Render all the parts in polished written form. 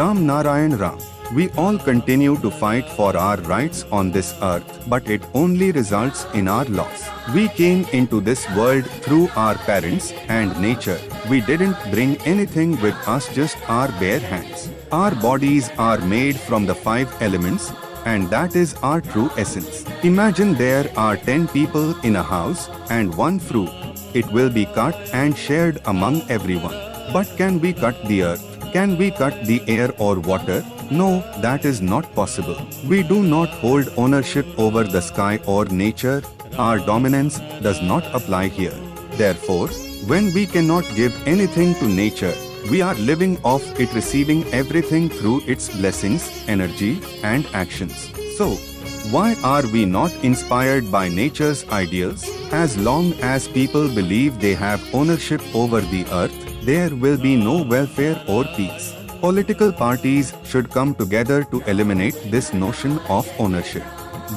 Ram Narayan Ram. We all continue to fight for our rights on this earth, but it only results in our loss. We came into this world through our parents and nature. We didn't bring anything with us, just our bare hands. Our bodies are made from the 5 elements, and that is our true essence. Imagine there are 10 people in a house and one fruit. It will be cut and shared among everyone. But can we cut the earth? Can we cut the air or water? No, that is not possible. We do not hold ownership over the sky or nature. Our dominance does not apply here. Therefore, when we cannot give anything to nature, we are living off it, receiving everything through its blessings, energy, and actions. So, why are we not inspired by nature's ideals? As long as people believe they have ownership over the earth, there will be no welfare or peace. Political parties should come together to eliminate this notion of ownership.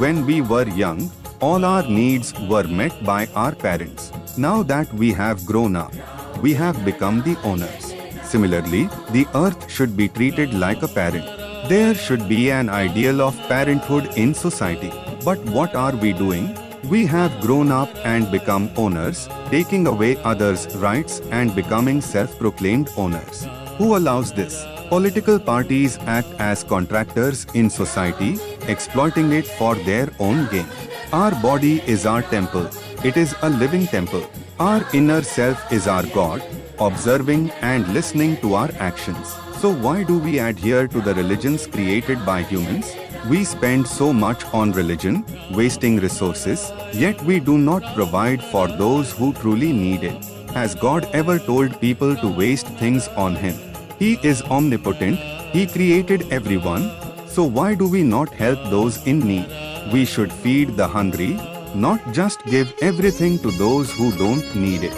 When we were young, all our needs were met by our parents. Now that we have grown up, we have become the owners. Similarly, the earth should be treated like a parent. There should be an ideal of parenthood in society. But what are we doing? We have grown up and become owners, taking away others' rights and becoming self-proclaimed owners. Who allows this? Political parties act as contractors in society, exploiting it for their own gain. Our body is our temple. It is a living temple. Our inner self is our God, observing and listening to our actions. So why do we adhere to the religions created by humans? We spend so much on religion, wasting resources, yet we do not provide for those who truly need it. Has God ever told people to waste things on Him? He is omnipotent. He created everyone. So why do we not help those in need? We should feed the hungry, not just give everything to those who don't need it.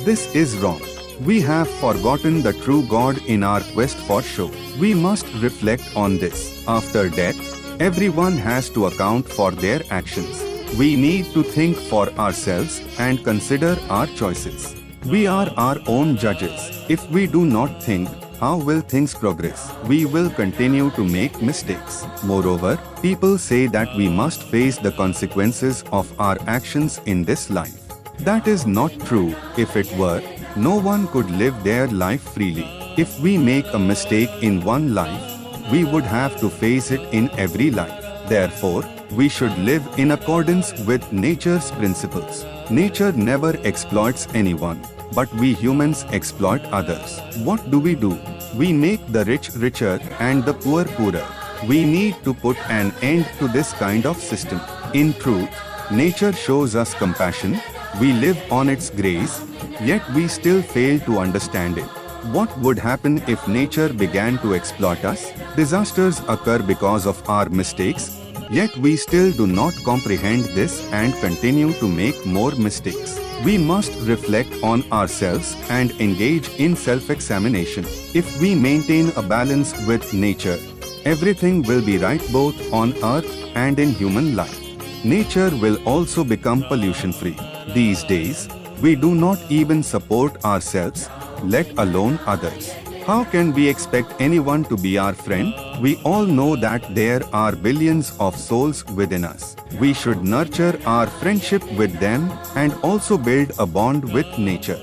This is wrong. We have forgotten the true God in our quest for show. We must reflect on this. After death, everyone has to account for their actions. We need to think for ourselves and consider our choices. We are our own judges. If we do not think, how will things progress? We will continue to make mistakes. Moreover, people say that we must face the consequences of our actions in this life. That is not true. If it were, no one could live their life freely. If we make a mistake in one life, we would have to face it in every life. Therefore, we should live in accordance with nature's principles. Nature never exploits anyone, but we humans exploit others. What do? We make the rich richer and the poor poorer. We need to put an end to this kind of system. In truth, nature shows us compassion. We live on its grace, yet we still fail to understand it. What would happen if nature began to exploit us? Disasters occur because of our mistakes, yet we still do not comprehend this and continue to make more mistakes. We must reflect on ourselves and engage in self-examination. If we maintain a balance with nature, everything will be right both on earth and in human life. Nature will also become pollution-free. These days, we do not even support ourselves, let alone others. How can we expect anyone to be our friend? We all know that there are billions of souls within us. We should nurture our friendship with them and also build a bond with nature.